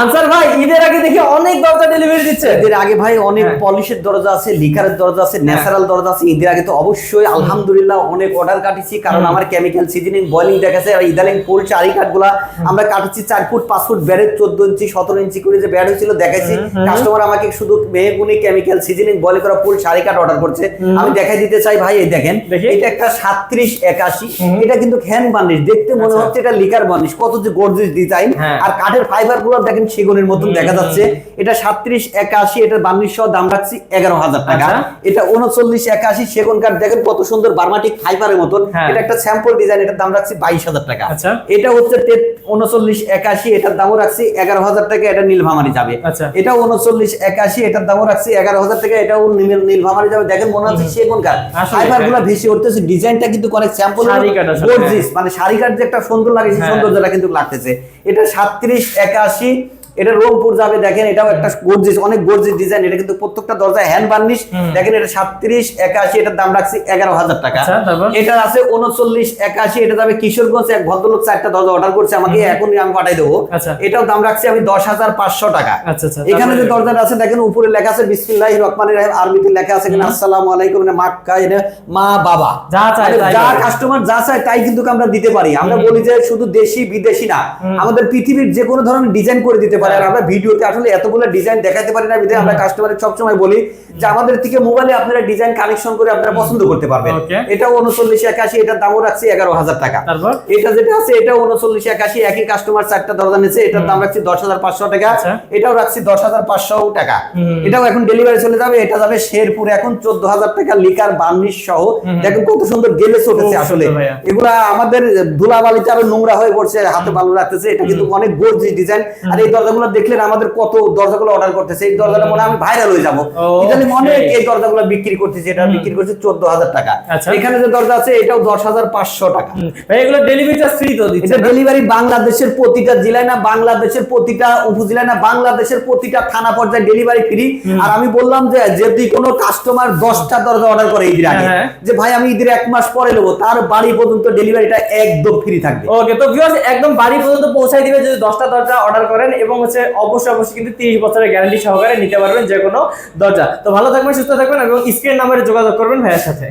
Answer ভাই ঈদের আগে দেখি অনেক দরজা ডেলিভারি দিচ্ছে। ঈদের আগে ভাই অনেক পলিশের দরজা আছে, লিকারের দরজা আছে, ন্যাচারাল দরজা আছে। ঈদের আগে তো অবশ্যই আলহামদুলিল্লাহ অনেক অর্ডার কাটিছি, কারণ আমার কেমিক্যাল সিজনিং বয়লিং দেখাছে। আর ইদানিং ফুল চারি কাঠগুলা আমরা কাটিছি 4 ফুট 5 ফুট ব্যাডের 14 ইঞ্চি 17 ইঞ্চি করে যে ব্যাড হয়েছিল দেখাইছি। কাস্টমার আমাকে শুধু মেহগুনি কেমিক্যাল সিজনিং বয়লিং করা ফুল চারি কাঠ অর্ডার করছে। আমি দেখাই দিতে চাই ভাই, এই দেখেন এটা একটা 3781। এটা কিন্তু হ্যান্ড বার্নিশ, দেখতে মনে হচ্ছে এটা লিকার বার্নিশ। কত যে গর্জিয়াস ডিজাইন, আর কাঠের ফাইবার গুলো দেখেন সেগুনের মতন দেখা যাচ্ছে। এটা 3781, এটার বার্নিশ সহ দাম রাখছি 11000 টাকা। এটা 3981 সেগুন কাঠ, দেখেন কত সুন্দর বার্মাটিক ফাইবারের মতন। এটা একটা স্যাম্পল ডিজাইন, এটার দাম রাখছি 22000 টাকা। এটা হচ্ছে 3981, এটার দামও রাখছি 11000 টাকা। এটা নীলভামারি যাবে। এটা 3981, এটার দামও রাখছি 11000 টাকা। এটাও নীলভামারি যাবে। দেখেন মনে হচ্ছে সেগুন কাঠ, ফাইবার গুলো ভেসে উঠতেছে। ডিজাইনটা কিন্তু অনেক স্যাম্পল গর্জিয়াস, মানে শাড়ি কাঠ যে একটা সুন্দর লাগে সেই সৌন্দর্যটা কিন্তু লাগতেছে। এটা 3781, এটা রংপুর যাবে। দেখেন এটাও একটা গর্জিয়াস, অনেক গর্জিয়াস ডিজাইন। এটা কিন্তু প্রত্যেকটা দরজায় হ্যান্ড বার্নিশ। দেখেন এটা 3781, এটার দাম রাখছি 11000 টাকা। এটা আছে 3981, এটা যাবে কিশোরগঞ্জ। এক ভদ্রলোক 4টা দরজা অর্ডার করছে, আমাকে এখনই আমি পাঠাই দেবো। এটাও দাম রাখছি আমি 10500 টাকা। এখানে যে দরজাটা আছে দেখেন উপরে লেখা আছে বিসমিল্লাহির রহমানির রহিম, আরবিতে লেখা আছে এখানে আসসালামু আলাইকুম, মানে মাক্কা, এটা মা বাবা যা কাস্টমার যা চায় তাই কিন্তু আমরা দিতে পারি। আমরা বলি যে শুধু দেশি বিদেশি না, আমাদের পৃথিবীর যে কোনো ধরনের ডিজাইন করে দিতে পারি। আর আমরা ভিডিওতে আসলে এতগুলো ডিজাইন দেখাতে পারি না, বিধায় আমরা কাস্টমারকে সবসময় বলি যে আমাদের থেকে মোবাইলে আপনারা ডিজাইন কালেকশন করে আপনারা পছন্দ করতে পারবেন। এটা 3981, এটার দামও রাখছি 11000 টাকা। এটা যেটা আছে এটা 3981, একই কাস্টমার 4টা দরজা নিয়েছে, এটার দাম রাখছি 10500 টাকা। এটাও রাখছি 10500 টাকা। এটাও এখন ডেলিভারি চলে যাবে। এটা যাবে শেরপুরে এখন 14000 টাকা, লিকার বার্নিশ সহ। দেখেন কত সুন্দর গেলেস উঠেছে। আসলে এগুলা আমাদের ধুলাবালিতে আরো নোংরা হয়ে পড়ছে, হাতে ভালো লাগতেছে। এটা কিন্তু অনেক গর্জিয়াস ডিজাইন। আর এই দরজাগুলো দেখলেন আমাদের কত দরজাগুলো অর্ডার করতেছে। এই দরজাটা মনে আমি ভাইরাল হয়ে যাবো। ইদানিং অনেক এই দরজাগুলো বিক্রি করতেছে। এটা বিক্রি করছে 14000 টাকা। এখানে যে দরজা আছে এটাও 10500 টাকা। ভাই এগুলো ডেলিভারি চার্জ ফ্রি তো দিচ্ছে? এটা ডেলিভারি বাংলাদেশের প্রতিটা জেলায় না, বাংলাদেশের প্রতিটা উপজেলায় না, বাংলাদেশের প্রতিটা থানা পর্যায়ে ডেলিভারি ফ্রি। আর আমি বললাম যে যদি কোনো কাস্টমার 10টা দরজা অর্ডার করে ঈদের আগে, যে ভাই আমি ঈদের 1 মাস পরে নেবো, তার বাড়ি পর্যন্ত ডেলিভারিটা একদম ফ্রি থাকবে। ওকে, তো ভিউয়ার্স একদম বাড়ি পর্যন্ত পৌঁছাই দিবে যদি 10টা দরজা অর্ডার করেন, এবং হচ্ছে অবশ্যই কিন্তু 30 বছরের গ্যারান্টি সহকারে নিতে পারবেন যে কোনো দরজা। তো ভালো থাকবেন, সুস্থ থাকবেন এবং স্ক্রিন নাম্বারে যোগাযোগ করবেন ভাইয়ের সাথে।